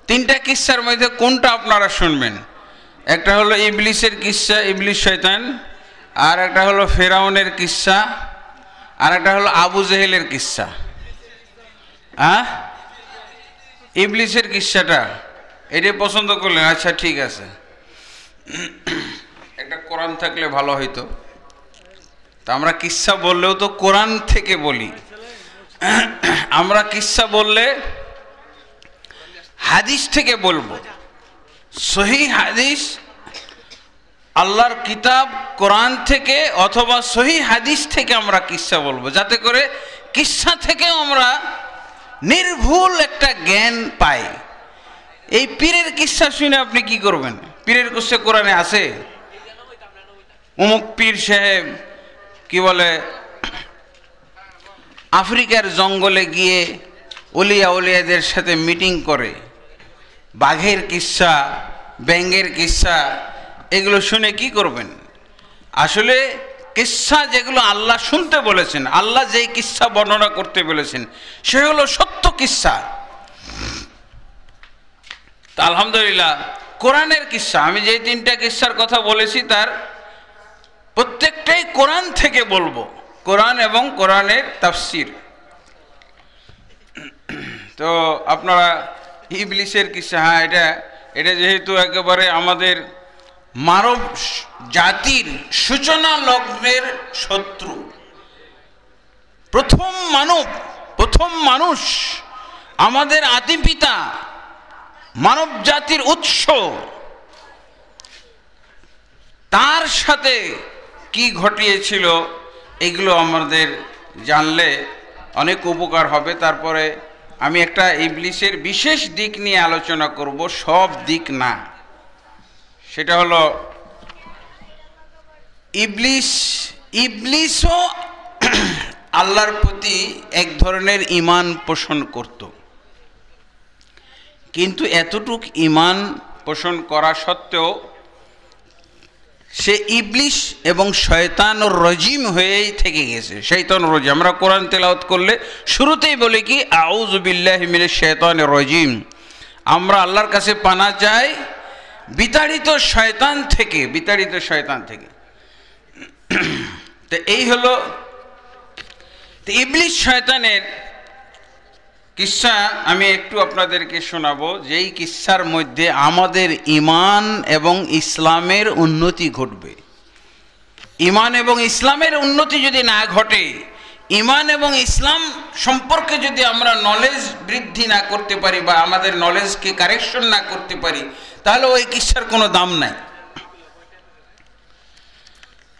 তিনটা কিস্সার মধ্যে কোনটা আপনারা শুনবেন? একটা হলো ইবলিসের কিস্সা, ইবলিস শয়তান, আর একটা হলো ফেরাউনের কিস্সা, আর একটা হলো আবু জেহেলের কিস্সা। ইবলিসের কিস্সাটা এটাই পছন্দ করলেন? আচ্ছা ঠিক আছে, একটা কোরআন থাকলে ভালো হইতো। তা আমরা কিস্সা বললেও তো কোরআন থেকে বলি। আমরা কিস্সা বললে হাদিস থেকে বলবো, সহি হাদিস, আল্লাহর কিতাব কোরআন থেকে অথবা সহি হাদিস থেকে আমরা কিস্সা বলবো, যাতে করে কিস্সা থেকেও আমরা নির্ভুল একটা জ্ঞান পাই। এই পীরের কিস্সা শুনে আপনি কি করবেন? পীরের কিস্সা কোরআনে আছে? অমুক পীর সাহেব কি বলে আফ্রিকার জঙ্গলে গিয়ে ওলিয়া ওলিয়াদের সাথে মিটিং করে, বাঘের কিস্সা, ব্যাঙের কিস্সা, এগুলো শুনে কি করবেন? আসলে কিস্সা যেগুলো আল্লাহ শুনতে বলেছেন, আল্লাহ যেই কিস্সা বর্ণনা করতে বলেছেন সে হলো সত্য কিস্সা। তা আলহামদুলিল্লাহ কোরআনের কিস্সা, আমি যে তিনটা কিস্সার কথা বলেছি তার প্রত্যেকটাই কোরআন থেকে বলবো, কোরআন এবং কোরআনের তাফসির। তো আপনারা ইবলিসের কিস্সা, হ্যাঁ এটা যেহেতু একেবারে আমাদের মানব জাতির সূচনা লগ্নের শত্রু, প্রথম মানুষ, আমাদের আদি পিতা, মানব জাতির উৎস, তার সাথে কি ঘটিয়েছিল এগুলো আমাদের জানলে অনেক উপকার হবে। তারপরে আমি একটা ইবলিসের বিশেষ দিক নিয়ে আলোচনা করব, সব দিক না। সেটা হলো ইবলিসও আল্লাহর প্রতি এক ধরনের ঈমান পোষণ করত, কিন্তু এতটুক ঈমান পোষণ করা সত্ত্বেও সে ইবলিস এবং শয়তানুর রজিম হয়েই থেকে গেছে। শয়তানুর রজিম আমরা কোরআন তেলাওয়াত করলে শুরুতেই বলি কি আউযু বিল্লাহি মিনাশ শাইতানির রজিম, আমরা আল্লাহর কাছে পানাহ চাই বিতাড়িত শয়তান থেকে। তো এই হলো ইবলিস শয়তানের কিস্সা। আমি একটু আপনাদেরকে শোনাবো, যেই কিস্সার মধ্যে আমাদের ঈমান এবং ইসলামের উন্নতি ঘটবে। ঈমান এবং ইসলামের উন্নতি যদি না ঘটে, ঈমান এবং ইসলাম সম্পর্কে যদি আমরা নলেজ বৃদ্ধি না করতে পারি বা আমাদের নলেজকে কারেকশন না করতে পারি, তাহলে ওই কিস্সার কোনো দাম নাই।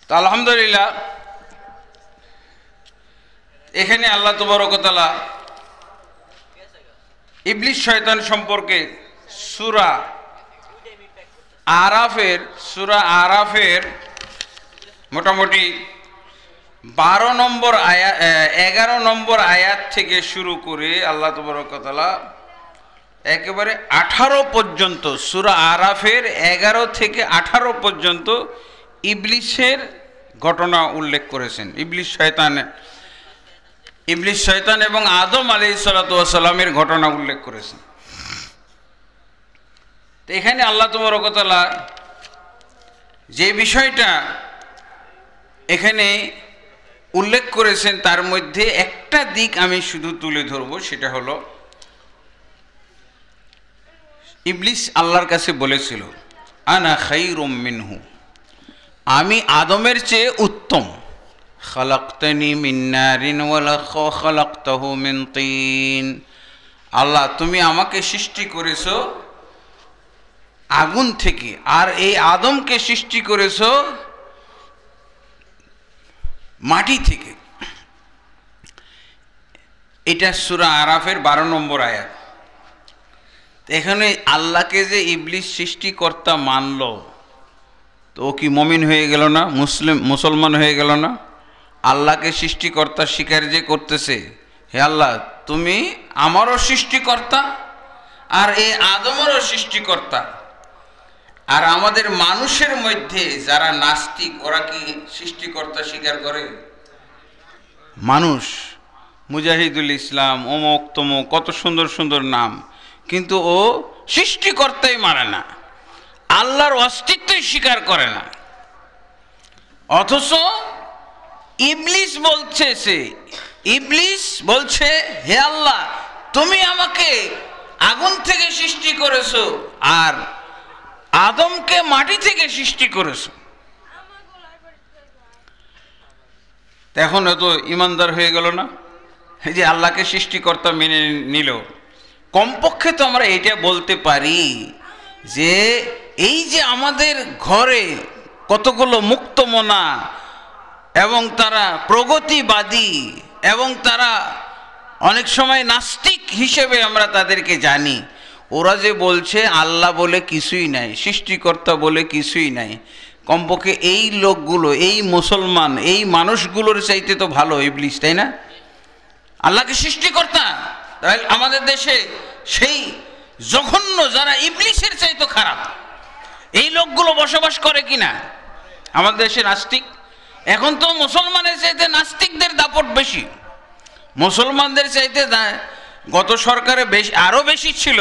তো আলহামদুলিল্লাহ এখানে আল্লাহ তাবারক ওয়া তাআলা ইবলিস শয়তান সম্পর্কে সূরা আরাফের মোটামুটি 11 নম্বর আয়াত থেকে শুরু করে আল্লাহ তাবারক ওয়া তাআলা একেবারে 18 পর্যন্ত, সূরা আরাফের 11 থেকে 18 পর্যন্ত ইবলিসের ঘটনা উল্লেখ করেছেন। ইবলিস শয়তান এবং আদম আলাইহিসসালাতু ওয়াস সালামের ঘটনা উল্লেখ করেছেন। তো এখানে আল্লাহ তাবারক ওয়া তাআলা যে বিষয়টা এখানে উল্লেখ করেছেন তার মধ্যে একটা দিক আমি শুধু তুলে ধরব, সেটা হলো ইবলিস আল্লাহর কাছে বলেছিল আনা খায়রুম মিনহু, আমি আদমের চেয়ে উত্তম। খালাকতানি মিন নারিন ওয়া খালাকতাহু মিন তিন, আল্লাহ তুমি আমাকে সৃষ্টি করেছো আগুন থেকে, আর এই আদমকে সৃষ্টি করেছো মাটি থেকে। এটা সূরা আরাফের 12 নম্বর আয়াত। এখানে আল্লাহকে যে ইবলিস সৃষ্টিকর্তা মানল, তো ও কি মুমিন হয়ে গেল না? মুসলমান হয়ে গেল না? আল্লাহকে সৃষ্টিকর্তা স্বীকার যে করতেছে, হে আল্লাহ তুমি আমারও সৃষ্টিকর্তা আর এই আদমেরও সৃষ্টিকর্তা, আর আমাদের মানুষের মধ্যে যারা নাস্তিক ওরা কি সৃষ্টিকর্তা স্বীকার করে? মানুষ মুজাহিদুল ইসলাম, অমুক তমুক, কত সুন্দর সুন্দর নাম, কিন্তু ও সৃষ্টিকর্তাই মানে না, আল্লাহর অস্তিত্বই স্বীকার করে না। অথচ ইবলিস বলছে হে আল্লাহ, তুমি আমাকে আগুন থেকে সৃষ্টি করেছো আর আদমকে মাটি থেকে সৃষ্টি করেছো। এখন এত ইমানদার হয়ে গেল না, এই যে আল্লাহকে সৃষ্টিকর্তা মেনে নিল। কমপক্ষে তো আমরা এটা বলতে পারি যে এই যে আমাদের ঘরে কতগুলো মুক্তমনা এবং তারা প্রগতিবাদী এবং তারা অনেক সময় নাস্তিক হিসেবে আমরা তাদেরকে জানি, ওরা যে বলছে আল্লাহ বলে কিছুই নাই, সৃষ্টিকর্তা বলে কিছুই নাই, কমপক্ষে এই লোকগুলো, এই মুসলমান, এই মানুষগুলোর চাইতে তো ভালো ইবলিস, তাই না? আল্লাহকে সৃষ্টিকর্তা, তাহলে আমাদের দেশে সেই জঘন্য যারা ইবলিসের চাইতে খারাপ এই লোকগুলো বসবাস করে কিনা? আমাদের দেশে নাস্তিক, এখন তো মুসলমানের চাইতে নাস্তিকদের দাপট বেশি। মুসলমানদের চাইতে গত সরকারে বেশি, আরও বেশি ছিল,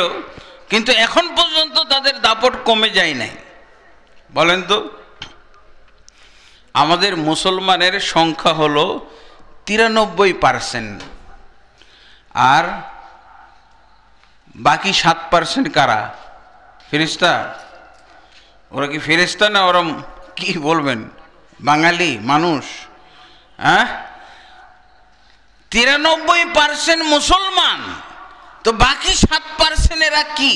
কিন্তু এখন পর্যন্ত তাদের দাপট কমে যায় নাই। বলেন তো, আমাদের মুসলমানের সংখ্যা হলো 93%, আর বাকি 7% কারা? ফেরেশতা। ওরা কি ফেরেশতা না ওরা কি বলবেন? বাঙালি মানুষ। হ্যাঁ, 93% মুসলমান, তো বাকি 7% এরা কি?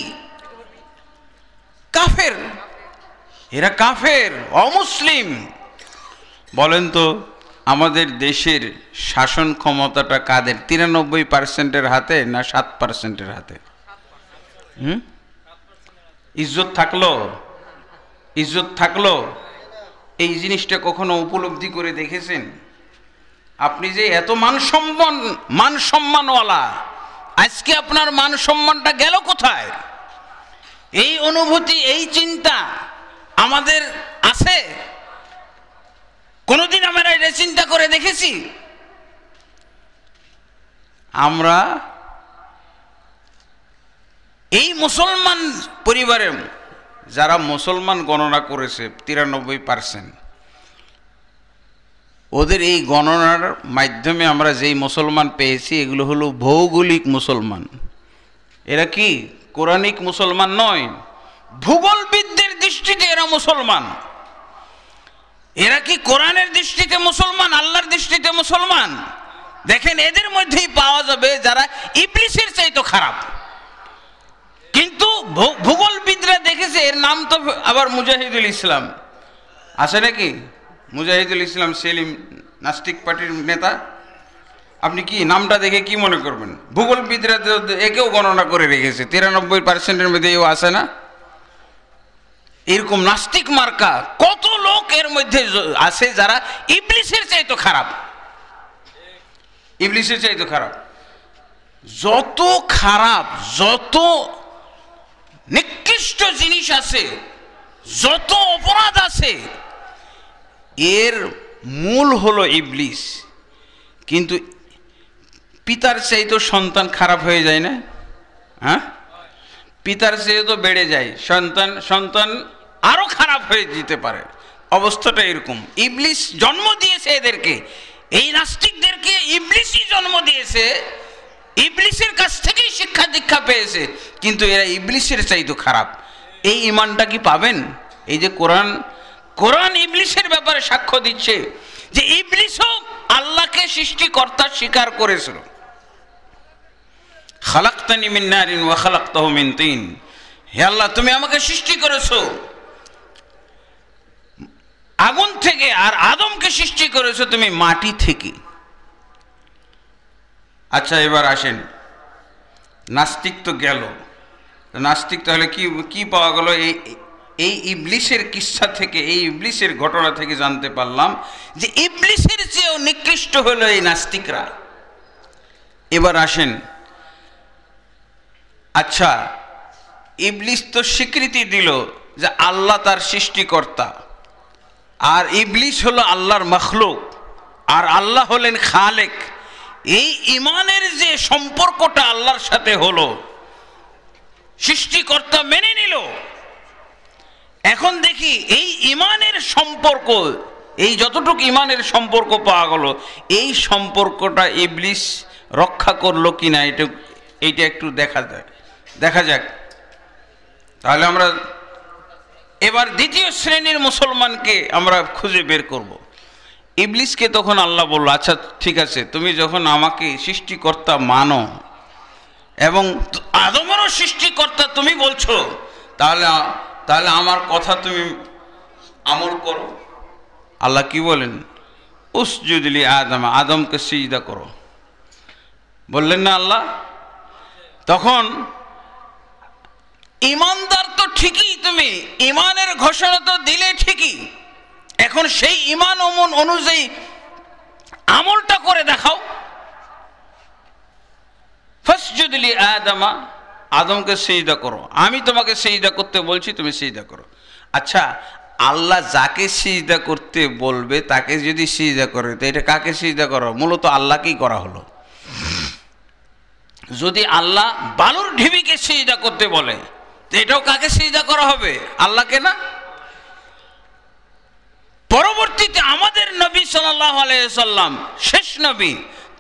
কাফের। এরা কাফের, অমুসলিম। বলেন তো, আমাদের দেশের শাসন ক্ষমতাটা কাদের? 93%-এর হাতে না 7%-এর হাতে? ইজ্জত থাকলো এই জিনিসটা কখনো উপলব্ধি করে দেখেছেন? আপনি যে এত মান সম্মানওয়ালা, আজকে আপনার মান সম্মানটা গেল কোথায়? এই অনুভূতি, এই চিন্তা আমাদের আছে? কোনোদিন আমরা এটা চিন্তা করে দেখেছি? আমরা এই মুসলমান পরিবারের যারা মুসলমান গণনা করেছে 93%, ওদের এই গণনার মাধ্যমে আমরা যেই মুসলমান পেয়েছি এগুলো হলো ভৌগোলিক মুসলমান। এরা কি কোরআনিক মুসলমান নয়, ভূগোলবিদদের দৃষ্টিতে এরা মুসলমান। এরা কি কোরআনের দৃষ্টিতে মুসলমান, আল্লাহর দৃষ্টিতে মুসলমান? দেখেন, এদের মধ্যেই পাওয়া যাবে যারা ইবলিসের চাইতে খারাপ। কিন্তু ভূগোলবিদরা দেখেছে, এর নাম তো আবার মুজাহিদুল ইসলাম আছে নাকি? মুজাহিদুল ইসলাম সেলিম, নাস্তিক পার্টির নেতা। আপনি কি নামটা দেখে কি মনে করবেন? ভূগোলবিদরা একেও গণনা করে রেখেছে, 93%-এর মধ্যে এও আছে না? এরকম নাস্তিক মার্কা কত লোক এর মধ্যে আছে যারা ইবলিসের চাইতে খারাপ। ইবলিসের চাইতে খারাপ। যত খারাপ, যত নিকৃষ্ট জিনিস আছে, যত অপরাধ আছে, এর মূল হলো ইবলিস। কিন্তু পিতার চাইতে সন্তান খারাপ হয়ে যায় না? হ্যাঁ, পিতার চেয়ে তো বেড়ে যায়, সন্তান আরো খারাপ হয়ে যেতে পারে। অবস্থাটা এরকম। ইবলিস জন্ম দিয়েছে এদেরকে, এই নাস্তিকদেরকে ইবলিসই জন্ম দিয়েছে, ইবলিসের কাছ থেকেই শিক্ষা দীক্ষা পেয়েছে, কিন্তু এরা ইবলিসের চাইতে খারাপ। এই ঈমানটা কি পাবেন? এই যে কোরআন ইবলিসের ব্যাপারে সাক্ষ্য দিচ্ছে যে ইবলিসও আল্লাহকে সৃষ্টিকর্তা স্বীকার করেছিল। খালাকতানি মিন নারিন ওয়া খালাকতাহু মিন তিন। হে আল্লাহ, তুমি আমাকে সৃষ্টি করেছো আগুন থেকে, আর আদমকে সৃষ্টি করেছো তুমি মাটি থেকে। আচ্ছা, এবার আসেন, নাস্তিক তো গেল, নাস্তিক তাহলে কি পাওয়া গেল? এই ইবলিসের কিচ্ছা থেকে, এই ইবলিসের ঘটনা থেকে জানতে পারলাম যে ইবলিসের চেয়েও নিকৃষ্ট হলো এই নাস্তিকরা। এবার আসেন, আচ্ছা, ইবলিস তো স্বীকৃতি দিল যে আল্লাহ তার সৃষ্টিকর্তা, আর ইবলিস হলো আল্লাহর মখলুক, আর আল্লাহ হলেন খালেক। এই ইমানের যে সম্পর্কটা আল্লাহর সাথে হলো, সৃষ্টিকর্তা মেনে নিল। এখন দেখি এই ইমানের সম্পর্ক, এই যতটুকু ইমানের সম্পর্ক পাওয়া গেল, এই সম্পর্কটা ইবলিস রক্ষা করলো কিনা এইটা একটু দেখা যাক। তাহলে আমরা এবার দ্বিতীয় শ্রেণীর মুসলমানকে আমরা খুঁজে বের করব। ইবলিসকে তখন আল্লাহ বলল, আচ্ছা ঠিক আছে, তুমি যখন আমাকে সৃষ্টিকর্তা মানো এবং আদমেরও সৃষ্টিকর্তা তুমি বলছো, তাহলে আমার কথা তুমি আমল করো। আল্লাহ কি বলেন? উসজুদ লি আদম, আদমকে সিজদা করো, বললেন না আল্লাহ? তখন ইমানদার তো ঠিকই, তুমি ইমানের ঘোষণা তো দিলে ঠিকই, এখন সেই ইমান অনুযায়ী আমলটা করে দেখাও। ফাসজুদ লি আদম, আদমকে সিজদা করো, আমি তোমাকে সিজদা করতে বলছি, তুমি সিজদা করো। আচ্ছা, আল্লাহ যাকে সিজদা করতে বলবে তাকে যদি সিজদা করে, তো এটা কাকে সিজদা করা? মূলত আল্লাহকেই করা হলো। যদি আল্লাহ বালুর ঢিবিকে সিজদা করতে বলে, তো এটাও কাকে সিজদা করা হবে? আল্লাহকে না? পরবর্তীতে আমাদের নবী সাল্লাল্লাহু আলাইহি সাল্লাম শেষ নবী,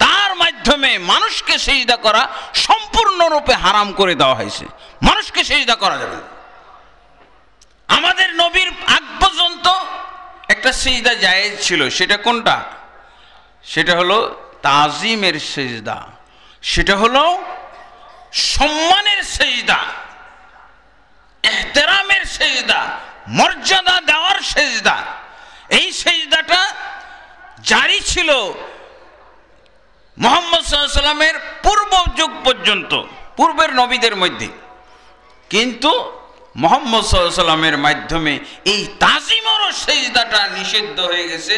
তার মাধ্যমে মানুষকে সিজদা করা সম্পূর্ণরূপে হারাম করে দেওয়া হয়েছে। মানুষকে সিজদা করা যাবে না। আমাদের নবীর আগ পর্যন্ত একটা সিজদা জায়েজ ছিল, সেটা কোনটা? সেটা হলো তাজিমের সিজদা, সেটা হলো সম্মানের সিজদা, ইহতিরামের সিজদা, মর্যাদা দেওয়ার সিজদা। এই সিজদাটা জারি ছিল মুহাম্মদ সাল্লাল্লাহু আলাইহি সাল্লামের পূর্ব যুগ পর্যন্ত, পূর্বের নবীদের মধ্যে। কিন্তু মুহাম্মদ সাল্লাল্লাহু আলাইহি সাল্লামের মাধ্যমে এই তাজিমেরও সিজদাটা নিষিদ্ধ হয়ে গেছে,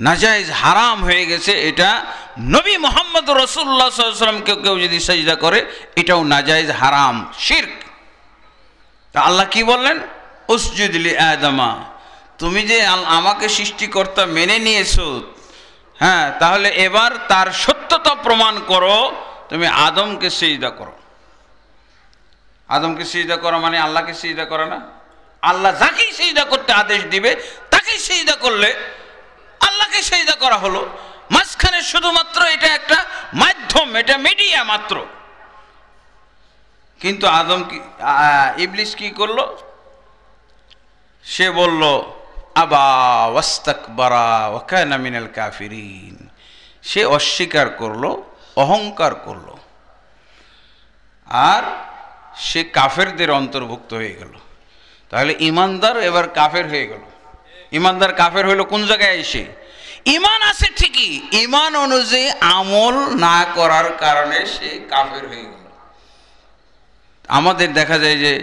নাজায়েজ, হারাম হয়ে গেছে। এটা নবী মুহাম্মদ রাসূলুল্লাহ সাল্লাল্লাহু আলাইহি সাল্লামকে কেউ যদি সিজদা করে, এটাও নাজায়েজ, হারাম, শিরক। তা আল্লাহ কি বললেন? উসজুদ লি আদম, তুমি যে আমাকে সৃষ্টিকর্তা মেনে নিয়েছো, হ্যাঁ, তাহলে এবার তার সত্যতা প্রমাণ করো, তুমি আদমকে সিজদা করো। আদমকে সিজদা করা মানে আল্লাহকে সিজদা করা না। আল্লাহ যাকেই সিজদা করতে আদেশ দিবে তাকেই সিজদা করলে আল্লাহকে সিজদা করা হলো। মাঝখানে শুধুমাত্র এটা একটা মাধ্যম, এটা মিডিয়া মাত্র। কিন্তু ইবলিস কি করলো? সে বলল আবা ওয়াস্তাকবারা ওয়া কানা মিনাল কাফিরিন। সে অস্বীকার করলো, অহংকার করলো, আর সে কাফেরদের অন্তর্ভুক্ত হয়ে গেল। তাহলে ইমানদার এবার কাফের হয়ে গেল। ইমানদার কাফের হইল কোন জায়গায় এসে? ইমান আছে ঠিকই, ইমান অনুযায়ী আমল না করার কারণে সে কাফের হয়ে গেল। আমাদের দেখা যায় যে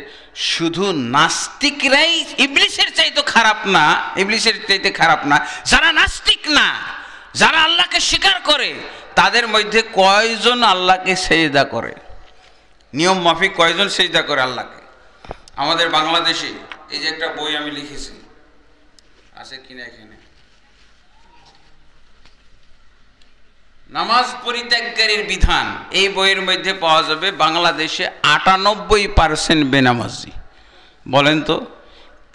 শুধু নাস্তিকরাই ইবলিসের চাইতে খারাপ না, ইবলিসের চাইতে খারাপ না, যারা নাস্তিক না, যারা আল্লাহকে স্বীকার করে, তাদের মধ্যে কয়জন আল্লাহকে সেজদা করে? নিয়ম মাফিক কয়জন সেজদা করে আল্লাহকে? আমাদের বাংলাদেশে এই যে একটা বই আমি লিখেছি, আছে কিনা এখানে, নামাজ পরিত্যাগকারীর বিধান, এই বইয়ের মধ্যে পাওয়া যাবে বাংলাদেশে 98% বেনামাজি। বলেন তো,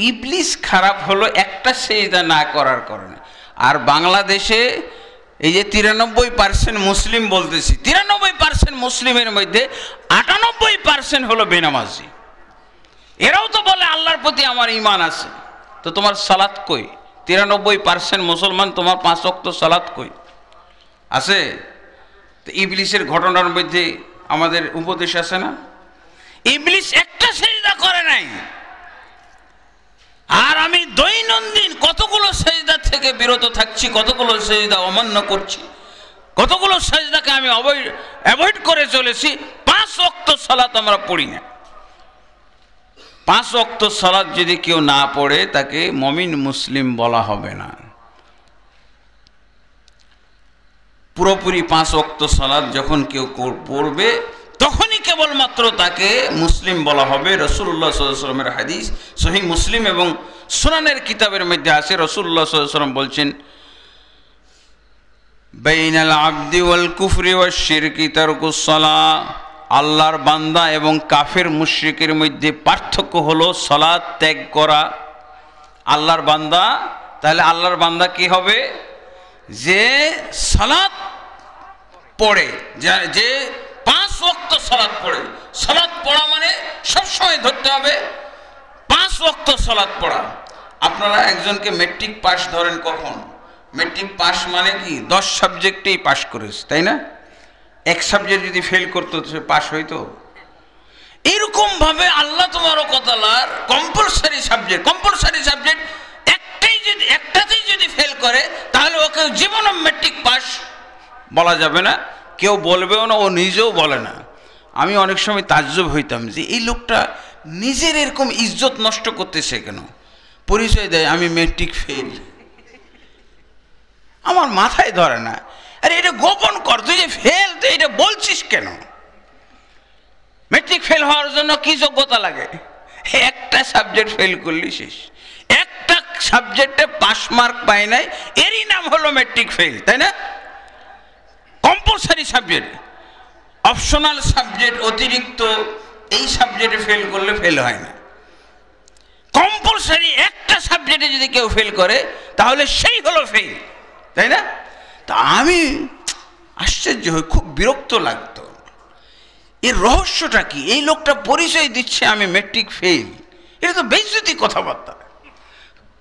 ইবলিস খারাপ হলো একটা সেজদা না করার কারণে। আর বাংলাদেশে এই যে 93% মুসলিম বলতেছি, 93% মুসলিমের মধ্যে 98% হলো বেনামাজি। এরাও তো বলে আল্লাহর প্রতি আমার ঈমান আছে, তো তোমার সালাত কই? 93% মুসলমান, তোমার 5 ওয়াক্ত সালাত কই আছে? তো ইবলিসের ঘটনার মধ্যে আমাদের উপদেশ আছে না? ইবলিস একটা সেজদা করে নাই, আর আমি দৈনন্দিন কতগুলো সেজদা থেকে বিরত থাকছি, কতগুলো সেজদা অমান্য করছি, কতগুলো সেজদাকে আমি অ্যাভয়েড করে চলেছি। 5 ওয়াক্ত সালাত আমরা পড়ি না। 5 ওয়াক্ত সালাত যদি কেউ না পড়ে, তাকে মুমিন মুসলিম বলা হবে না। পুরোপুরি 5 ওয়াক্ত সালাত যখন কেউ পড়বে, তখনই কেবলমাত্র তাকে মুসলিম বলা হবে। রাসূলুল্লাহ সাল্লাল্লাহু আলাইহি ওয়াসাল্লামের হাদিস সহিহ মুসলিম এবং সুনানের কিতাবের মধ্যে আছে, রাসূলুল্লাহ সাল্লাল্লাহু আলাইহি ওয়াসাল্লাম বলছেন, বাইনাল আবদি ওয়াল কুফরি ওয়াশ শিরকি তারকুস সালাহ। আল্লাহর বান্দা এবং কাফের মুশরিকের মধ্যে পার্থক্য হলো সালাত ত্যাগ করা। আল্লাহর বান্দা, তাহলে আল্লাহর বান্দা কি হবে? যে সালাত পড়ে, যে 5 ওয়াক্ত সালাত পড়ে। সালাত পড়া মানে সবসময় ধরতে হবে 5 ওয়াক্ত সালাত পড়া। আপনারা একজনকে মেট্রিক পাস ধরেন, কখন মেট্রিক পাস মানে কি 10 সাবজেক্টেই পাস করেছে, তাই না? এক সাবজেক্ট যদি ফেল করতো সে পাস হইতো? এরকম ভাবে আল্লাহ তাআলার কম্পালসারি সাবজেক্ট একটাতেই যদি ফেল করে তাহলে ওকে জীবনে মেট্রিক পাস বলা যাবে না, কেউ বলবেও না, ও নিজেও বলে না। আমি অনেক সময় তাজ্জব হইতাম যে এই লোকটা নিজের এরকম ইজ্জত নষ্ট করতেছে কেন? পরিচয় দেয় আমি মেট্রিক ফেল, আমার মাথায় ধরে না। আরে এটা গোপন কর, তুই যে ফেল তুই এটা বলছিস কেন? মেট্রিক ফেল হওয়ার জন্য কি যোগ্যতা লাগে? একটা সাবজেক্ট ফেল করলি শেষ। একটা সাবজেক্টে পাস মার্ক পায় নাই, এরই নাম হলো মেট্রিক ফেল, তাই না? কম্পালসারি সাবজেক্ট, অপশনাল সাবজেক্ট অতিরিক্ত এই সাবজেক্টে ফেল করলে ফেল হয় না। কম্পালসারি একটা সাবজেক্টে যদি কেউ ফেল করে তাহলে সেই হলো ফেল, তাই না? তা আমি আশ্চর্য হই, খুব বিরক্ত লাগতো। এর রহস্যটা কি? এই লোকটা পরিচয় দিচ্ছে আমি মেট্রিক ফেল, এটা তো বেইজ্জতি কথাবার্তা।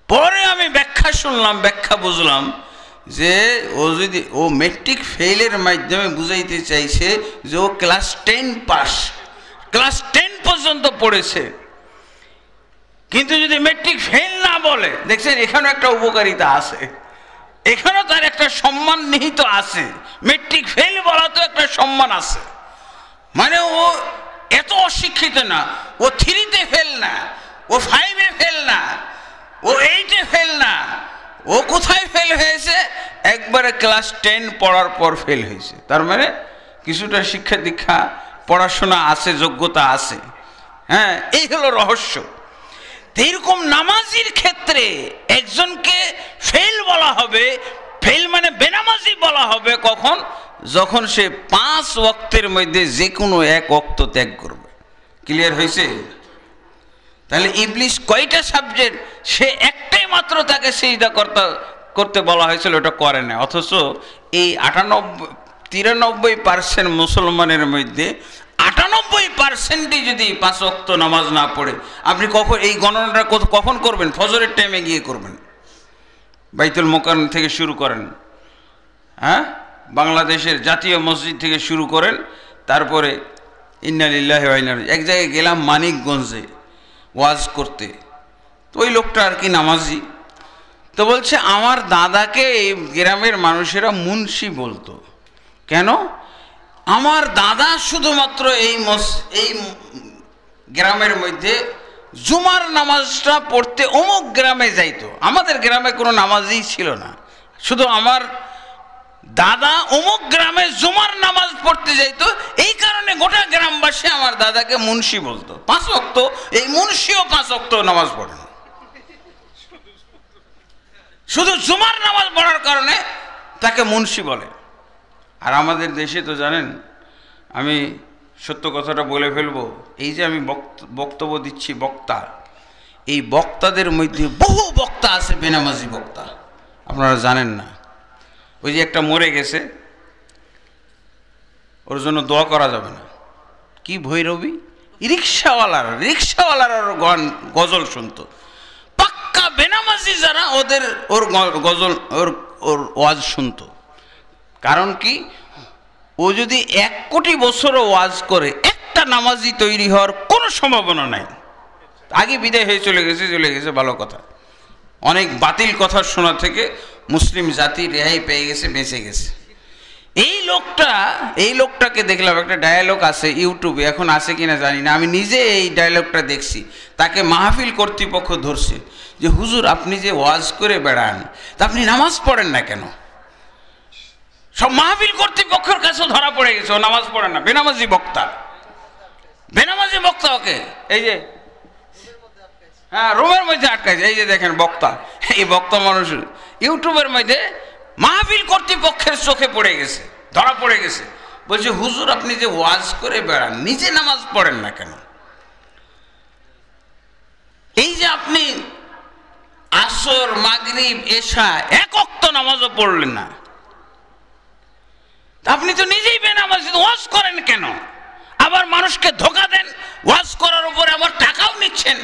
পরে আমি ব্যাখ্যা শুনলাম, ব্যাখ্যা বুঝলাম যে ও মেট্রিক ফেলের মাধ্যমে বুঝাইতে চাইছে যে ও ক্লাস 10 পাস, ক্লাস 10 পর্যন্ত পড়েছে। কিন্তু যদি মেট্রিক ফেল না বলে, দেখছেন এখানেও একটা উপকারিতা আছে, এখানেও তার একটা সম্মান নিহিত আছে। মেট্রিক ফেল বলা তো একটা সম্মান আছে, মানে ও এত অশিক্ষিত না, ও 3-তে ফেল না, ও 5-এ ফেল না, ও 8-এ ফেল না, ও কোথায় ফেল হয়েছে? একবারে ক্লাস 10 পড়ার পর ফেল হয়েছে। তার মানে কিছুটা শিক্ষা দীক্ষা পড়াশোনা আছে, যোগ্যতা আছে। হ্যাঁ, এই হলো রহস্য। এইরকম নামাজির ক্ষেত্রে একজনকে ফেল বলা হবে, ফেল মানে বেনামাজি বলা হবে কখন? যখন সে 5 ওয়াক্তের মধ্যে যে কোনো এক ওয়াক্ত ত্যাগ করবে। ক্লিয়ার হয়েছে? তাহলে ইবলিস কয়টা সাবজেক্ট, সে একটাই মাত্র তাকে সিজদা করতে বলা হয়েছিল, ওটা করে না। অথচ এই 93% মুসলমানের মধ্যে 98%ই যদি 5 ওয়াক্ত নামাজ না পড়ে, আপনি কখন এই গণনাটা কখন করবেন? ফজরের টাইমে গিয়ে করবেন। বাইতুল মোকাররম থেকে শুরু করেন, হ্যাঁ, বাংলাদেশের জাতীয় মসজিদ থেকে শুরু করেন, তারপরে ইন্না লিল্লাহি ওয়া ইন্না ইলাইহি। এক জায়গায় গেলাম মানিকগঞ্জে ওয়াজ করতে, তো ওই লোকটা আর কি নামাজি, তো বলছে আমার দাদাকে এই গ্রামের মানুষেরা মুন্সি বলতো। কেন? আমার দাদা শুধুমাত্র এই গ্রামের মধ্যে জুমার নামাজটা পড়তে অমুক গ্রামে যাইতো। আমাদের গ্রামে কোনো নামাজই ছিল না, শুধু আমার দাদা অমুক গ্রামে জুমার নামাজ পড়তে যাইতো, এই কারণে গোটা গ্রামবাসী আমার দাদাকে মুন্সি বলতো। 5 ওয়াক্ত, এই মুন্সিও 5 ওয়াক্ত নামাজ পড়েন, শুধু জুমার নামাজ পড়ার কারণে তাকে মুন্সি বলে। আর আমাদের দেশে তো জানেন, আমি সত্য কথাটা বলে ফেলবো, এই যে আমি বক্তব্য দিচ্ছি, বক্তা, এই বক্তাদের মধ্যে বহু বক্তা আছে বেনামাজি বক্তা, আপনারা জানেন না। ওই যে একটা মরে গেছে, ওর জন্য দোয়া করা যাবে না। কি ভৈরবী, রিক্সাওয়ালার গজল শুনতো। পাক্কা বেনামাজি যারা, ওর গজল, ওর ওয়াজ শুনতো। কারণ কি? ও যদি 1 কোটি বছরও ওয়াজ করে, একটা নামাজি তৈরি হওয়ার কোনো সম্ভাবনা নাই। আগে বিদায় হয়ে চলে গেছে, ভালো কথা। অনেক বাতিল কথা শোনা থেকে মুসলিম জাতি রেহাই পেয়ে গেছে, বেঁচে গেছে। এই লোকটাকে দেখলাম, একটা ডায়ালগ আছে ইউটিউবে, এখন আছে কিনা জানি না, আমি নিজে এই ডায়ালগটা দেখছি। তাকে মাহফিল কর্তৃপক্ষ ধরছে যে হুজুর আপনি যে ওয়াজ করে বেড়ান, তা আপনি নামাজ পড়েন না কেন? সব মাহফিল কর্তৃপক্ষের কাছে ধরা পড়ে গেছে, ও নামাজ পড়ে না, বেনামাজি বক্তা। ওকে এই যে, হ্যাঁ, রুমের মধ্যে আটকাইছে। এই যে দেখেন বক্তা, এই বক্তা মানুষ ইউটিউবের মধ্যে মাহফিল কর্তৃপক্ষের চোখে পড়ে গেছে, ধরা পড়ে গেছে। বলছে হুজুর আপনি যে ওয়াজ করে বেড়ান, নিজে নামাজ পড়েন না কেন? এই যে আপনি আসর, মাগরিব, এশা এক ওয়াক্ত নামাজও পড়লেন না, আপনি তো নিজেই বেনামাজি, ওয়াজ করেন কেন? আবার মানুষকে ধোঁকা দেন, ওয়াজ করার উপরে আবার টাকাও নিচ্ছেন।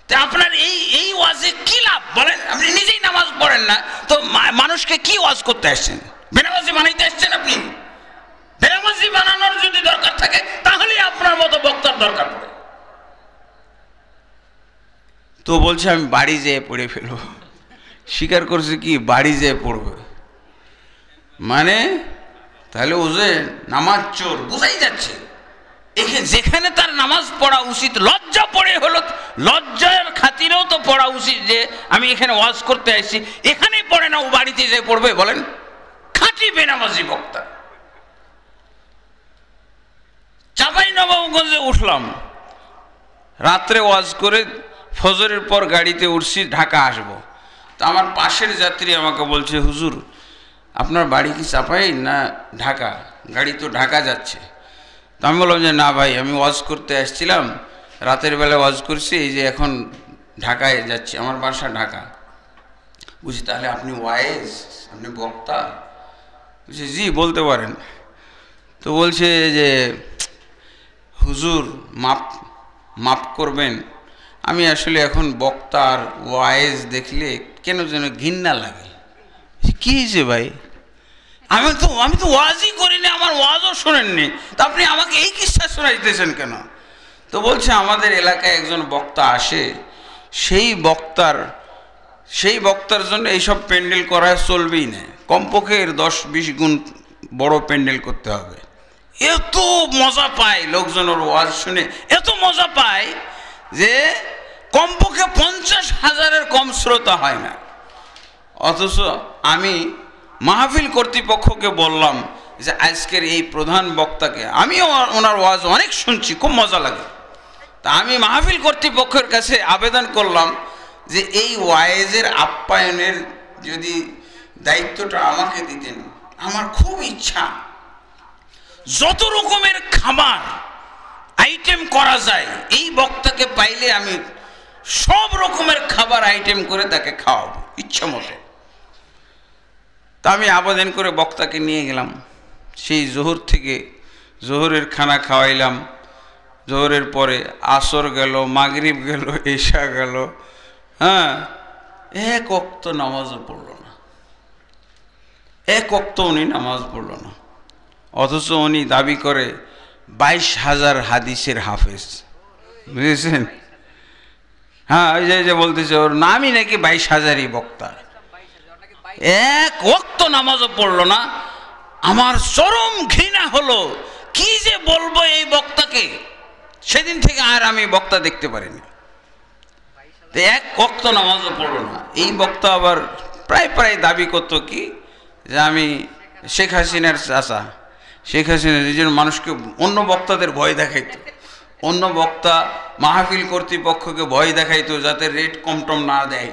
তা আপনার এই ওয়াজে কি লাভ বলেন? আপনি নিজেই নামাজ পড়েন না, তো মানুষকে কি ওয়াজ করতে আসছেন? বেনামাজি বানাইতে আসছেন আপনি? বেনামাজি বানানোর যদি দরকার থাকে তাহলে আপনার মতো বক্তার দরকার পড়ে। তো বলছে আমি বাড়ি যেয়ে পড়ে ফেলবো। স্বীকার করছে কি বাড়ি যেয়ে পড়বে, মানে তাহলে ও যে নামাজ চোর বোঝাই যাচ্ছে। যেখানে তার নামাজ পড়া উচিত, লজ্জা পড়ে হলো, লজ্জার খাতিরেও তো পড়া উচিত যে আমি এখানে ওয়াজ করতে আসছি, এখানেই পড়ে না, ও বাড়িতে যেয়ে পড়বে বলেন? খাঁটি বেনামাজি বক্তা। চাঁপাইনবাবগঞ্জে উঠলাম, রাত্রে ওয়াজ করে ফজরের পর গাড়িতে উঠছি, ঢাকা আসবো। তো আমার পাশের যাত্রী আমাকে বলছে হুজুর আপনার বাড়ি কি চাপাই না ঢাকা? গাড়ি তো ঢাকা যাচ্ছে। তো আমি বললাম যে না ভাই, আমি ওয়াজ করতে আসছিলাম, রাতের বেলা ওয়াজ করছি, এই যে এখন ঢাকায় যাচ্ছি, আমার বাসা ঢাকা। বুঝি তাহলে আপনি ওয়াইজ, আপনি বক্তা? বুঝছি জি বলতে পারেন। তো বলছে যে হুজুর মাপ করবেন, আমি আসলে এখন বক্তা আর ওয়াইজ দেখলে কেন যেন ঘৃণা লাগে। কি হয়েছে ভাই? আমি তো ওয়াজই করিনি, আমার ওয়াজও শোনেননি, তা আপনি আমাকে এই কিস্সা শোনাইতেছেন কেন? তো বলছে আমাদের এলাকায় একজন বক্তা আসে, সেই বক্তার জন্য এইসব প্যান্ডেল করা চলবেই না, কমপক্ষে 10-20 গুণ বড় প্যান্ডেল করতে হবে। এত মজা পায় লোকজন ওর ওয়াজ শুনে, এত মজা পায় যে কমপক্ষে 50,000-এর কম শ্রোতা হয় না। অথচ আমি মাহফিল কর্তৃপক্ষকে বললাম যে আজকের এই প্রধান বক্তাকে, আমিও ওনার ওয়াজ অনেক শুনছি, খুব মজা লাগে। তা আমি মাহফিল কর্তৃপক্ষের কাছে আবেদন করলাম যে এই ওয়াইজের আপ্যায়নের যদি দায়িত্বটা আমাকে দিতেন, আমার খুব ইচ্ছা যত রকমের খাবার আইটেম করা যায় এই বক্তাকে পাইলে আমি সব রকমের খাবার আইটেম করে তাকে খাওয়াবো ইচ্ছা মতো। তা আমি আবেদন করে বক্তাকে নিয়ে গেলাম, সেই জোহর থেকে জোহরের খানা খাওয়াইলাম, জোহরের পরে আসর গেল, মাগরিব গেল, এশা গেল, হ্যাঁ, এক ওয়াক্ত নামাজও পড়ল না, এক ওয়াক্ত উনি নামাজ পড়ল না। অথচ উনি দাবি করে 22,000 হাদিসের হাফেজ, বুঝেছেন? হ্যাঁ, ওই যে বলতেছে ওর নামই নাকি 22,000ই বক্তা, এক ওয়াক্ত নামাজও পড়লো না। আমার চরম ঘৃণা হলো, কি যে বলবো এই বক্তাকে। সেদিন থেকে আর আমি বক্তা দেখতে পারিনি, এক ওয়াক্ত নামাজও পড়লো না। এই বক্তা আবার প্রায় দাবি করতো কি যে আমি শেখ হাসিনার চাচা, শেখ হাসিনার, এই জন্য মানুষকে, অন্য বক্তাদের ভয় দেখাইতো, অন্য বক্তা মাহফিল কর্তৃপক্ষকে ভয় দেখাইতো যাতে রেট কম না দেয়,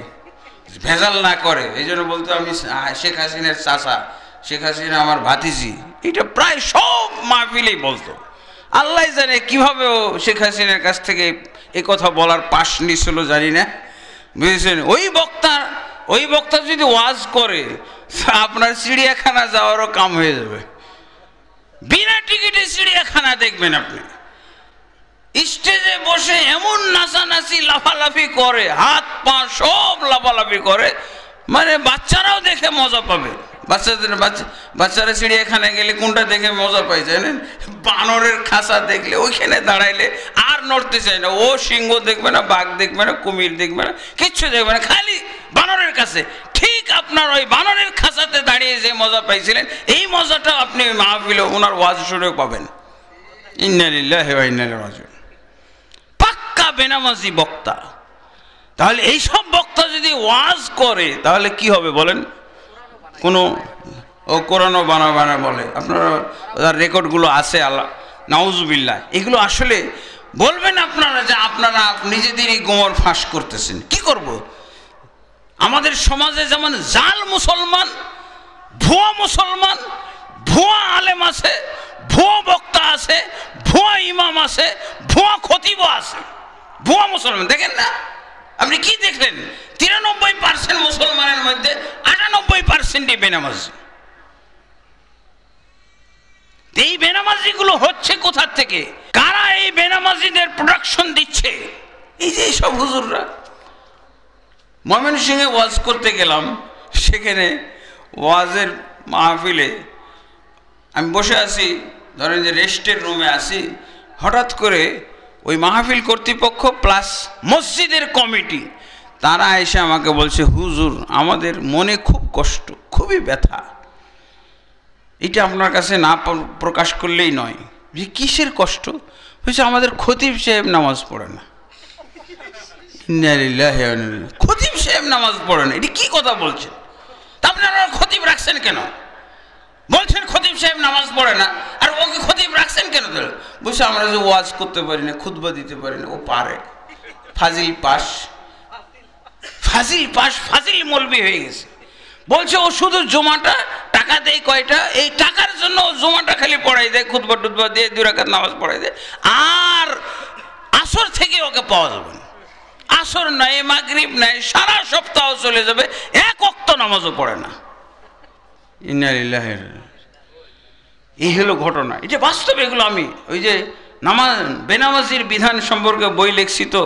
ভেজাল না করে। এই জন্য বলতো আমি শেখ হাসিনার চাচা, শেখ হাসিনা আমার ভাতিজি। এটা প্রায় সব মাহফিলেই বলতো। আল্লাহ জানে কিভাবে ও শেখ হাসিনার কাছ থেকে এ কথা বলার পাশ নিছিল জানি না, বুঝেছেন? ওই বক্তা যদি ওয়াজ করে আপনার চিড়িয়াখানা যাওয়ারও কাম হয়ে যাবে। বিনা টিকিটে চিড়িয়াখানা দেখবেন আপনি। স্টেজে বসে এমন নাচানাচি লাফালাফি করে, হাত পা সব লাফালাফি করে, মানে বাচ্চারাও দেখে মজা পাবে। বাচ্চারা চিড়িয়াখানায় গেলে কোনটা দেখে মজা পাই জানেন? বানরের খাঁচা দেখলে ওইখানে দাঁড়াইলে আর নড়তে চায় না। ও সিংহ দেখবে না, বাঘ দেখবে না, কুমির দেখবে না, কিচ্ছু দেখবে না, খালি বানরের কাছে। ঠিক আপনার ওই বানরের খাঁচাতে দাঁড়িয়ে যে মজা পাইছিলেন, এই মজাটা আপনি মাহফিলে ওনার ওয়াজ শুনেও পাবেন। ইন্না লিল্লাহি ওয়া ইন্না ইলাইহি রাজিউন। পাক্কা বেনামাজি বক্তা। তাহলে এইসব বক্তা যদি ওয়াজ করে তাহলে কি হবে বলেন? কোনো কোরআনও বানা বলে, আপনারা রেকর্ডগুলো আছে, আল্লাহ নাউজুবিল্লাহ। এগুলো আসলে বলবেন আপনারা যে আপনারা নিজেদেরই গোমর ফাঁস করতেছেন। কি করব? আমাদের সমাজে যেমন জাল মুসলমান, ভুয়া ভুয়া আলেম আছে, ভুয়া বক্তা আছে, ভুয়া ইমাম আছে, ভুয়া খতিবও আছে, ভুয়া মুসলমান। দেখেন না আপনি, কি দেখলেন? 93% মুসলমানের মধ্যে 98%ই বেনামাজি। এই বেনামাজিগুলো হচ্ছে কোথা থেকে? কারা এই বেনামাজিদের প্রোডাকশন দিচ্ছে? এই যে সব হুজুররা। ময়মনসিংহে ওয়াজ করতে গেলাম, সেখানে ওয়াজের মাহফিলে আমি বসে আছি, ধরেন যে রেস্টের রুমে আছি, হঠাৎ করে ওই মাহফিল কর্তৃপক্ষ প্লাস মসজিদের কমিটি তারা এসে আমাকে বলছে, হুজুর আমাদের মনে খুব কষ্ট, খুবই ব্যথা, এটা আপনার কাছে না প্রকাশ করলেই নয়। যে কিসের কষ্ট? হয়েছে আমাদের খতিব সাহেব নামাজ পড়ে না। খতিব সাহেব নামাজ পড়ে না, এটা কি কথা বলছেন? তা আপনারা খতিব রাখছেন কেন? বলছেন খতিব সাহেব নামাজ পড়ে না, আর ওকে খতিব রাখছেন কেন? বলছে আমরা যে ওয়াজ করতে পারি না, খুতবা দিতে পারি না। ও পারে, ফাজিল পাস, ফাজিল পাস, ফাজিল মৌলবি হয়ে গেছে। বলছে ও শুধু জুমাটা টাকা দেয় কয়টা, এই টাকার জন্য ও জুমাটা খালি পড়াই দেয়, খুতবা টুতবা দিয়ে 2 রাকাত নামাজ পড়াই দেয়, আর আসর থেকে ওকে পাওয়া যাবে না। আসর নাই, মাগরিব নাই, সারা সপ্তাহ চলে যাবে, এক ওয়াক্ত নামাজও পড়ে না। ইন্না লিল্লাহি। এই হলো ঘটনা, এটা বাস্তব। এগুলো আমি ওই যে বেনামাজির বিধান সম্পর্কে বই লিখছি, তো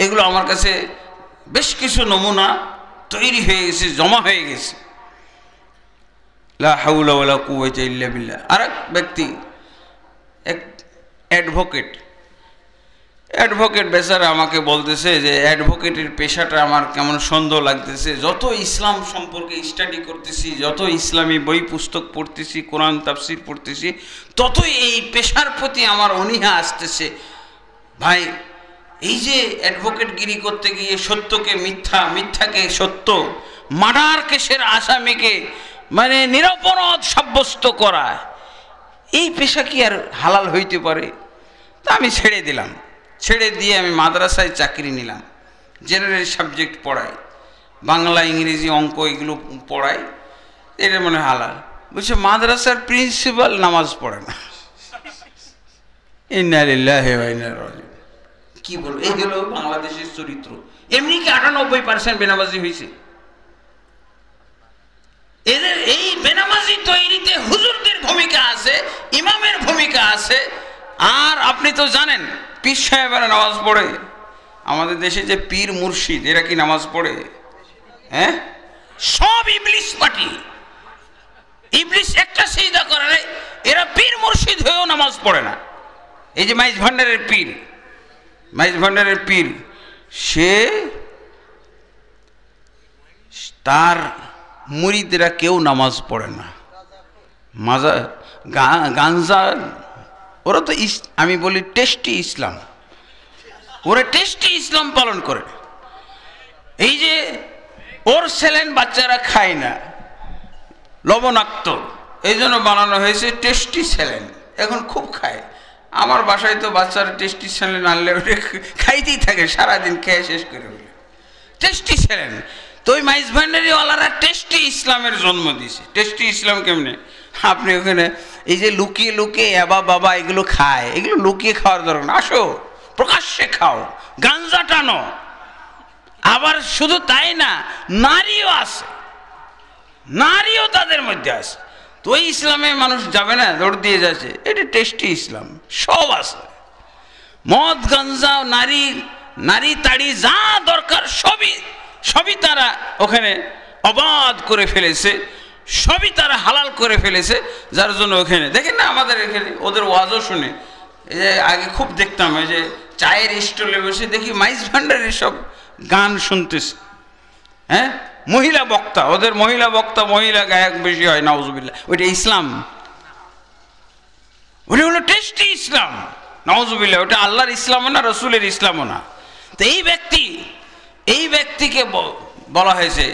এগুলো আমার কাছে বেশ কিছু নমুনা তৈরি হয়ে গেছে, জমা হয়ে গেছে। লা হাওলা ওয়ালা কুওয়াতা ইল্লা বিল্লাহ। আরেক ব্যক্তি, এক অ্যাডভোকেট বেচারা আমাকে বলতেছে যে অ্যাডভোকেটের পেশাটা আমার কেমন সন্দেহ লাগতেছে। যত ইসলাম সম্পর্কে স্টাডি করতেছি, যত ইসলামী বই পুস্তক পড়তেছি, কোরআন তাফসির পড়তেছি, ততই এই পেশার প্রতি আমার অনীহা আসতেছে। ভাই, এই যে অ্যাডভোকেটগিরি করতে গিয়ে সত্যকে মিথ্যা, মিথ্যাকে সত্য, মার্ডার কেসের আসামিকে মানে নিরপরাধ সাব্যস্ত করা, এই পেশা কি আর হালাল হইতে পারে? তা আমি ছেড়ে দিলাম। ছেড়ে দিয়ে আমি মাদ্রাসায় চাকরি নিলাম, জেনারেল সাবজেক্ট পড়াই, বাংলা, ইংরেজি, অঙ্ক এগুলো পড়াই, এটা মনে হালাল। বলছে মাদ্রাসার প্রিন্সিপাল নামাজ পড়ে না। ইন্না লিল্লাহি ওয়া ইন্না ইলাইহি রাজিউন। কি বলবো, এই হলো বাংলাদেশের চরিত্র। এমনি কি 98% বেনামাজি হয়েছে? এদের এই বেনামাজি তৈরিতে হুজুরদের ভূমিকা আছে, ইমামের ভূমিকা আছে। আর আপনি তো জানেন পীর সাহেবেরা নামাজ পড়ে। আমাদের দেশে যে পীর মুর্শিদ, এরা কি নামাজ পড়ে? হ্যাঁ, সব ইবলিস পার্টি। ইবলিস একটা সিজদা করে না, এরা পীর মুর্শিদ হয়েও নামাজ পড়ে না। এই যে মাইজ ভান্ডারের পীর, সে তার মুরিদরা কেউ নামাজ পড়ে না। গাঞ্জা, ওরা তো আমি বলি টেস্টি ইসলাম, ওরা টেস্টি ইসলাম পালন করে। এই যে ওর স্যালাইন বাচ্চারা খায় না, লবণাক্ত, এই জন্য বানানো হয়েছে টেস্টি স্যালাইন, এখন খুব খায়। আমার বাসায় তো বাচ্চারা টেস্টি স্যালাইন আনলে ওটা খাইতেই থাকে, সারাদিন খেয়ে শেষ করে বলে টেস্টি স্যালাইন। তো ওই মাইজ ভান্ডারিওয়ালারা টেস্টি ইসলামের জন্ম দিয়েছে। টেস্টি ইসলাম কেমনে? আপনি ওখানে এই যে লুকিয়ে লুকিয়ে এবা বাবা এগুলো খায়, এগুলো লুকিয়ে খাওয়ার দরকার না, আসো প্রকাশ্যে খাও, গাঞ্জা টানো। আবার শুধু তাই না, নারীও আছে, নারীও তাদের মধ্যে আছে। তো ওই ইসলামে মানুষ যাবে না, দৌড় দিয়ে যাচ্ছে, এটা টেস্টি ইসলাম, সব আছে। মদ, গাঞ্জা, নারী তাড়ি যা দরকার সবই তারা ওখানে অবাধ করে ফেলেছে, সবই তারা হালাল করে ফেলেছে। যার জন্য ওখানে দেখেন না, আমাদের এখানে ওদের ওয়াজও শুনে, এই যে আগে খুব দেখতাম, এই যে চায়ের স্টলে বসে দেখি মাইজ ভান্ডারের সব গান শুনতেছে। হ্যাঁ, মহিলা বক্তা, ওদের মহিলা বক্তা, মহিলা গায়ক বেশি হয়, নাউজুবিল্লাহ। ওইটা ইসলাম? ওটা হলো টেস্টি ইসলাম, নাউজুবিল্লাহ। ওটা আল্লাহর ইসলামও না, রসুলের ইসলামও না। তো এই ব্যক্তিকে বলা হয়েছে।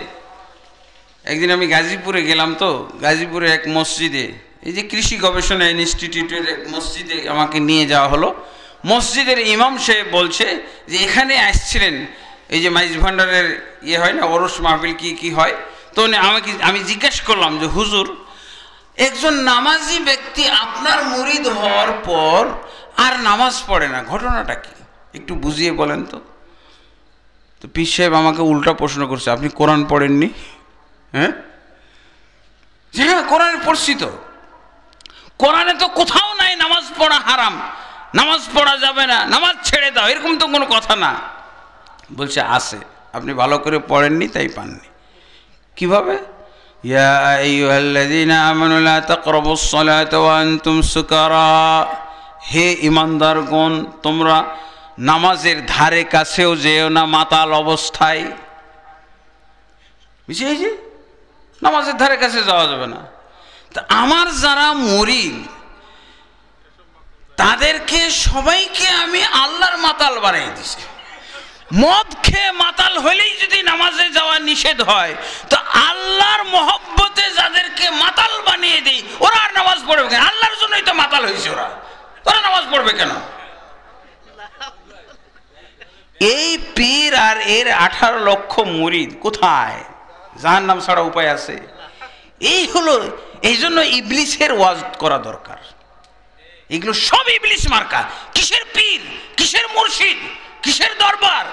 একদিন আমি গাজীপুরে গেলাম, তো গাজীপুরে এক মসজিদে, এই যে কৃষি গবেষণা ইনস্টিটিউটের এক মসজিদে আমাকে নিয়ে যাওয়া হলো। মসজিদের ইমাম সাহেব বলছে যে এখানে আসছিলেন, এই যে মাইজ ভান্ডারের হয় না, ওরস মাহফিল কি হয়। তো আমি জিজ্ঞেস করলাম যে হুজুর, একজন নামাজি ব্যক্তি আপনার মুরিদ হওয়ার পর আর নামাজ পড়ে না, ঘটনাটা কি একটু বুঝিয়ে বলেন তো। তো পীর সাহেব আমাকে উল্টা প্রশ্ন করছে, আপনি কোরআন পড়েননি? হ্যাঁ, কোরআনে পড়ছি তো। কোরআনে তো কোথাও নাই নামাজ পড়া হারাম, নামাজ পড়া যাবে না, নামাজ ছেড়ে দাও, এরকম তো কোনো কথা না। বলছে আছে, আপনি ভালো করে পড়েননি তাই পাননি। কিভাবে? ইয়া আইয়ুহাল্লাযীনা আমানু লা তাকরাবুস সালাতা ওয়া আনতুম সুকারা, হে ঈমানদারগণ তোমরা নামাজের ধারে কাছেও যেও না মাতাল অবস্থায়। বুঝেছি, নামাজের ধারে কাছে যাওয়া যাবে না। তা আমার যারা মুরিদ তাদেরকে সবাইকে আমি আল্লাহর মাতাল বানিয়ে দিছি। মদ খেয়ে মাতাল হলেই যদি নামাজে যাওয়া নিষেধ হয়, তো আল্লাহর মহব্বতে যাদেরকে মাতাল বানিয়ে দেই ওরা আর নামাজ পড়বে কেন? আল্লাহর জন্যই তো মাতাল হয়েছে ওরা, ওরা নামাজ পড়বে কেন? এই পীর আর এর 18 লক্ষ মুরিদ কোথায়? জাহান্নাম ছাড়া উপায় আছে? এই হলো, এই জন্য ইবলিসের ওয়াজ করা দরকার। এগুলো সব ইবলিস মার্কা। কিসের পীর, কিসের মুর্শিদ, কিসের দরবার,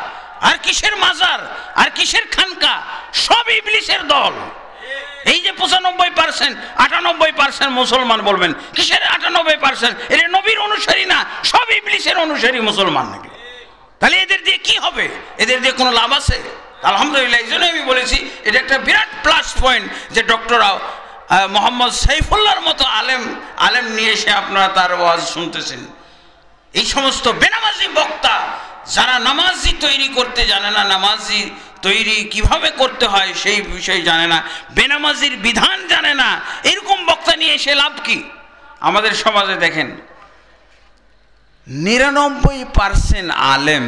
আর কিসের মাজার, আর কিসের খানকা, সব ইবলিসের দল। এই যে 95%, 98% মুসলমান বলবেন, কিসের 98%? এরা নবীর অনুসারী না, সব ইবলিসের অনুসারী মুসলমান নাকি? তাহলে এদের দিয়ে কি হবে? এদের দিয়ে কোনো লাভ আছে? আলহামদুলিল্লাহ, এই জন্য আমি বলেছি এটা একটা বিরাট প্লাস পয়েন্ট যে ডক্টর মোহাম্মদ সাইফুল্লাহর মতো আলেম নিয়ে এসে আপনারা তার ওয়াজ শুনতেছেন। এই সমস্ত বেনামাজি বক্তা যারা নামাজি তৈরি করতে জানে না, নামাজি তৈরি কিভাবে করতে হয় সেই বিষয় জানে না, বেনামাজির বিধান জানে না, এরকম বক্তা নিয়ে এসে লাভ কি? আমাদের সমাজে দেখেন 99% আলেম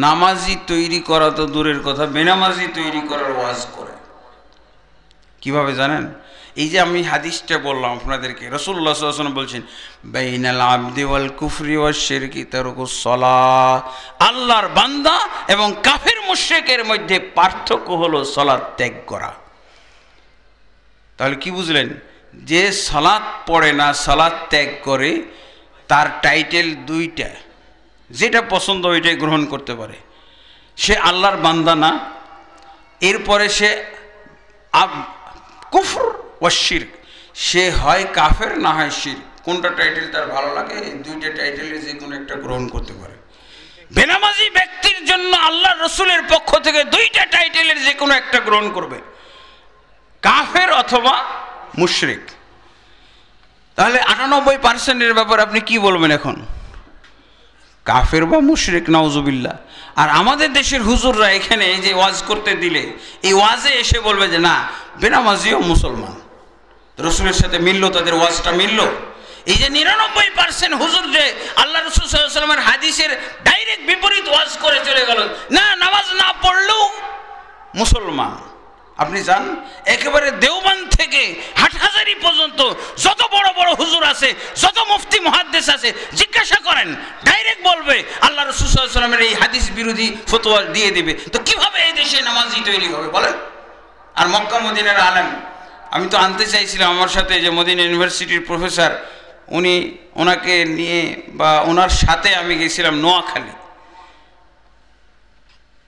নামাজি তৈরি করা তো দূরের কথা, বেনামাজি তৈরি করার ওয়াজ করে। কিভাবে জানেন? এই যে আমি হাদিসটা বললাম আপনাদেরকে, রাসূলুল্লাহ সাল্লাল্লাহু আলাইহি ওয়াসাল্লাম বলছেন বাইনাল আবদি ওয়াল কুফরি ওয়াশ শিরকি তারকুস সালাহ, আল্লাহর বান্দা এবং কাফের মুশরিকের মধ্যে পার্থক্য হলো সালাত ত্যাগ করা। তাহলে কি বুঝলেন? যে সালাত পড়ে না, সালাত ত্যাগ করে, তার টাইটেল দুইটা, যেটা পছন্দ ওইটাই গ্রহণ করতে পারে, সে আল্লাহর বান্দা না, এরপরে সে কুফর ও শিরক, সে হয় কাফের না হয় শিরক। কোনটা টাইটেল তার ভালো লাগে, এই দুইটা টাইটেলে যে কোনো একটা গ্রহণ করতে পারে। বেনামাজি ব্যক্তির জন্য আল্লাহ রসুলের পক্ষ থেকে দুইটা টাইটেলের যে কোনো একটা গ্রহণ করবে, কাফের অথবা মুশরিক। তাহলে 98%-এর ব্যাপারে আপনি কি বলবেন এখন? কাফের বা মুশরিক, নাউজুবিল্লাহ। আর আমাদের দেশের হুজুররা এখানে এই যে ওয়াজ করতে দিলে, এই ওয়াজে এসে বলবে যে না, বেনামাজিও মুসলমান, রসুলের সাথে মিললো, তাদের ওয়াজটা মিললো। এই যে 99% হুজুর যে আল্লাহ রসুল সাল্লাল্লাহু আলাইহি ওয়াসাল্লামের হাদিসের ডাইরেক্ট বিপরীত ওয়াজ করে চলে গেল, না নামাজ না পড়লেও মুসলমান। আপনি যান একেবারে দেওবন্দ থেকে হাটহাজারী পর্যন্ত যত বড় বড় হুজুর আছে, যত মুফতি মুহাদ্দিস আছে, জিজ্ঞাসা করেন, ডাইরেক্ট বলবে আল্লাহ রাসূল সাল্লাল্লাহু আলাইহি ওয়াসাল্লামের এই হাদিস বিরোধী ফতোয়া দিয়ে দিবে। তো কিভাবে এই দেশে নামাজি তৈরি হবে বলেন? আর মক্কা মদিনার আলেম আমি তো আনতে চাইছিলাম আমার সাথে, যে মদিনা ইউনিভার্সিটির প্রফেসর, ওনাকে নিয়ে বা ওনার সাথে আমি গেছিলাম নোয়াখালী।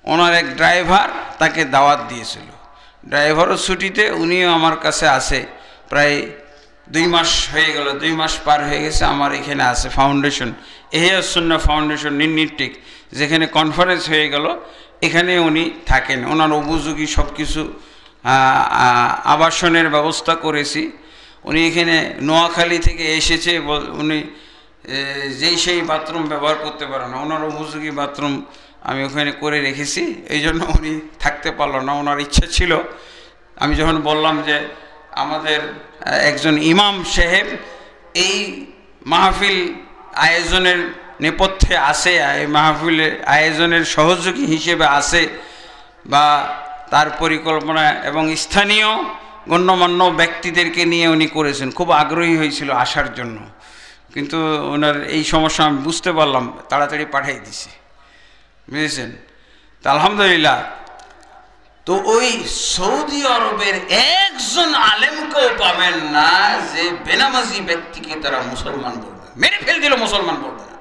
ওনার এক ড্রাইভার তাকে দাওয়াত দিয়েছিল, ড্রাইভারও ছুটিতে, উনিও আমার কাছে আসে, প্রায় 2 মাস হয়ে গেল, 2 মাস পার হয়ে গেছে। আমার এখানে আছে ফাউন্ডেশন, ইহয়া সুন্নাহ ফাউন্ডেশন নির্নিটিক, যেখানে কনফারেন্স হয়ে গেল, এখানে উনি থাকেন। ওনার উপযোগী সব কিছু আবাসনের ব্যবস্থা করেছি। উনি এখানে নোয়াখালী থেকে এসেছে, উনি সেই বাথরুম ব্যবহার করতে পারে না, ওনার উপযোগী বাথরুম আমি ওখানে করে রেখেছি, এই জন্য উনি থাকতে পারলো না। ওনার ইচ্ছা ছিল, আমি যখন বললাম যে আমাদের একজন ইমাম সাহেব এই মাহফিল আয়োজনের নেপথ্যে আছে, এই মাহফিলের আয়োজনের সহযোগী হিসেবে আছে, বা তার পরিকল্পনা এবং স্থানীয় গণ্যমান্য ব্যক্তিদেরকে নিয়ে উনি করেছেন, খুব আগ্রহী হয়েছিল আসার জন্য। কিন্তু ওনার এই সমস্যা আমি বুঝতে পারলাম, তাড়াতাড়ি পাঠিয়ে দিছি, বুঝেছেন? তা আলহামদুলিল্লাহ, তো ওই সৌদি আরবের একজন আলেমকেও পাবেন না যে বেনামাজি ব্যক্তিকে তারা মুসলমান বলবে, মেরে ফেল দিল মুসলমান বলবে না।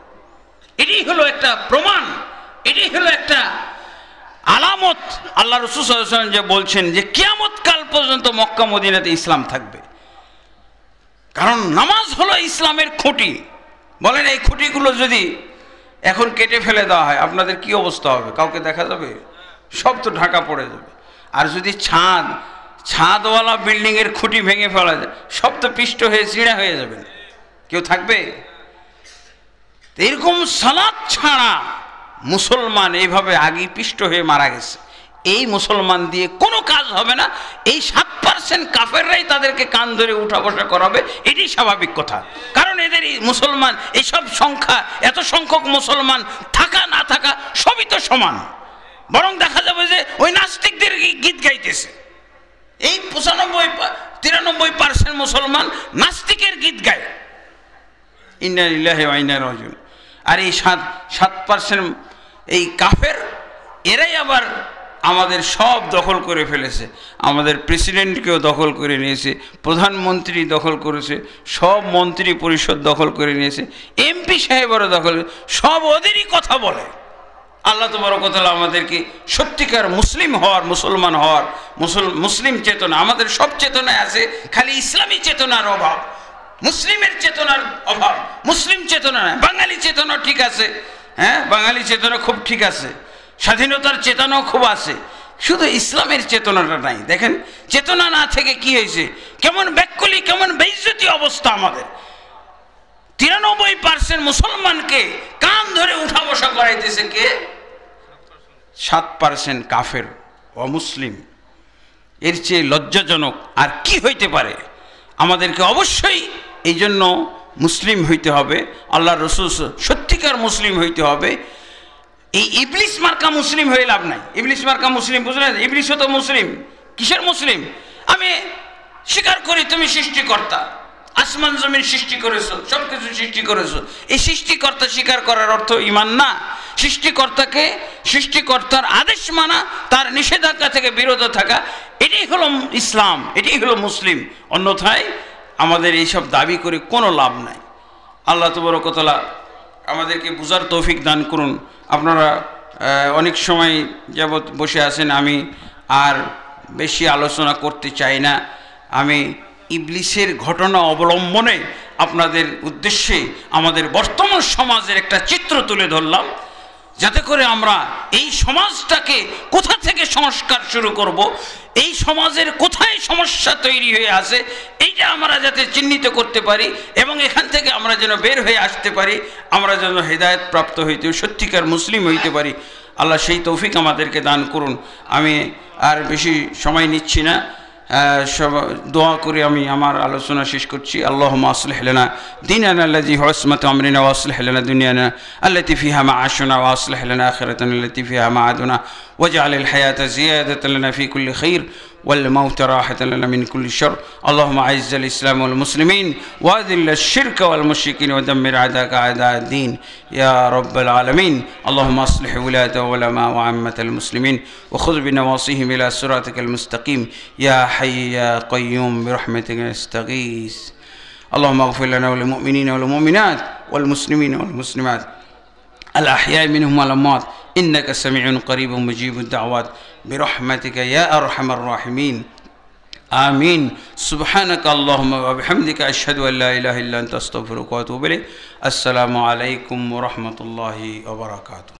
এটাই হলো একটা প্রমাণ, এটাই হলো একটা আলামত। আল্লাহ রাসূল সাল্লাল্লাহু আলাইহি ওয়াসাল্লাম যে বলছেন যে কিয়ামত কাল পর্যন্ত মক্কা মদিনাতে ইসলাম থাকবে, কারণ নামাজ হলো ইসলামের খুঁটি। বলেন এই খুঁটিগুলো যদি এখন কেটে ফেলে দেওয়া হয় আপনাদের কি অবস্থা হবে? কাউকে দেখা যাবে? সব তো ঢাকা পড়ে যাবে। আর যদি ছাদওয়ালা বিল্ডিংয়ের খুঁটি ভেঙে ফেলা যায়, সব তো পিষ্ট হয়ে চিড়া হয়ে যাবে, কেউ থাকবে? এরকম সালাত ছাড়া মুসলমান এইভাবে আগেই পিষ্ট হয়ে মারা গেছে। এই মুসলমান দিয়ে কোনো কাজ হবে না। এই 7% কাফেররাই তাদেরকে কান ধরে উঠা বসা করাবে, এটাই স্বাভাবিক কথা। কারণ এদের মুসলমান এইসব সংখ্যা, এত সংখ্যক মুসলমান থাকা না থাকা সবই তো সমান। বরং দেখা যাবে যে ওই নাস্তিকদের গীত গাইতেছে। এই 93% মুসলমান নাস্তিকের গীত গায়, ইন্না লিল্লাহি ওয়া ইন্না ইলাইহি রাজিউন। আর এই 7% এই কাফের, এরাই আবার আমাদের সব দখল করে ফেলেছে। আমাদের প্রেসিডেন্টকেও দখল করে নিয়েছে, প্রধানমন্ত্রী দখল করেছে, সব মন্ত্রী পরিষদ দখল করে নিয়েছে, এমপি সাহেবেরও দখল, সব ওদেরই কথা বলে। আল্লাহ তাবারক ওয়া তাআলা আমাদেরকে সত্যিকার মুসলিম হওয়ার, মুসলমান হওয়ার, মুসলিম চেতনা, আমাদের সব চেতনায় আছে, খালি ইসলামী চেতনার অভাব, মুসলিমের চেতনার অভাব। মুসলিম চেতনা নয়, বাঙালি চেতনা ঠিক আছে, হ্যাঁ বাঙালি চেতনা খুব ঠিক আছে, স্বাধীনতার চেতনাও খুব আছে, শুধু ইসলামের চেতনাটা নাই। দেখেন চেতনা না থেকে কি হয়েছে, কেমন ব্যাকুলি, কেমন বেইজ্জতি অবস্থা আমাদের। 93% মুসলমানকে কান ধরে উঠা বসা করাইতেছে কে? 7% কাফের অমুসলিম। এর চেয়ে লজ্জাজনক আর কি হইতে পারে? আমাদেরকে অবশ্যই এই জন্য মুসলিম হইতে হবে, আল্লাহর রাসূল সত্যিকার মুসলিম হইতে হবে। এই ইবলিস মার্কা মুসলিম হয়ে লাভ নাই। ইবলিস মার্কা মুসলিম বুঝলেন? ইবলিসও তো মুসলিম। কিসের মুসলিম? আমি স্বীকার করি তুমি সৃষ্টিকর্তা, আসমান জমিন সৃষ্টি করেছো, সব কিছু সৃষ্টি করেছো। এই সৃষ্টিকর্তা স্বীকার করার অর্থ ঈমান না। সৃষ্টিকর্তাকে, সৃষ্টিকর্তার আদেশ মানা, তার নিষেধাজ্ঞা থেকে বিরত থাকা, এটাই হলো ইসলাম, এটাই হলো মুসলিম। অন্যথায় আমাদের এইসব দাবি করে কোনো লাভ নাই। আল্লাহ তাবারক ওয়া তাআলা আমাদেরকে বুঝার তৌফিক দান করুন। আপনারা অনেক সময় যাবৎ বসে আছেন, আমি আর বেশি আলোচনা করতে চাই না। আমি ইবলিসের ঘটনা অবলম্বনে আপনাদের উদ্দেশ্যে আমাদের বর্তমান সমাজের একটা চিত্র তুলে ধরলাম, যাতে করে আমরা এই সমাজটাকে কোথা থেকে সংস্কার শুরু করব, এই সমাজের কোথায় সমস্যা তৈরি হয়ে আছে, এইটা আমরা যাতে চিহ্নিত করতে পারি এবং এখান থেকে আমরা যেন বের হয়ে আসতে পারি, আমরা যেন হেদায়েত প্রাপ্ত হইতে, সত্যিকার মুসলিম হইতে পারি। আল্লাহ সেই তৌফিক আমাদেরকে দান করুন। আমি আর বেশি সময় নিচ্ছি না, সব দোয়া করে আমি আমার আলোচনা শেষ করছি। আল্লাহুম্মা আসলিহ লানা দীনানা আল্লাযী হুয়া ইসমাতু আমরিনা ওয়া আসলিহ লানা দুনিয়ানা আল্লাতী ফিহা মাআশুনা ওয়া আসলিহ লানা আখিরাতানা আল্লাতী ফিহা মাআদুনা ওয়াজআলিল হায়াতা জিয়াদাতান লানা ফি কুল্লি খাইর والموت راحة لنا من كل شر. اللهم أعز الإسلام والمسلمين وأذل الشرك والمشركين ودمر أعداءك أعداء الدين يا رب العالمين. اللهم أصلح ولاة وعلماء وعامة المسلمين وخذ بنواصيهم إلى صراطك المستقيم يا حي يا قيوم برحمتك نستغيث. اللهم اغفر لنا وللمؤمنين والمؤمنات والمسلمين والمسلمات الأحياء منهم والأموات إنك سميع قريب مجيب الدعوات برحمتك يا أرحم الراحمين آمين. سبحانك اللهم وبحمدك أشهد أن لا إله إلا أنت أستغفرك وأتوب إليك. السلام عليكم ورحمة الله وبركاته.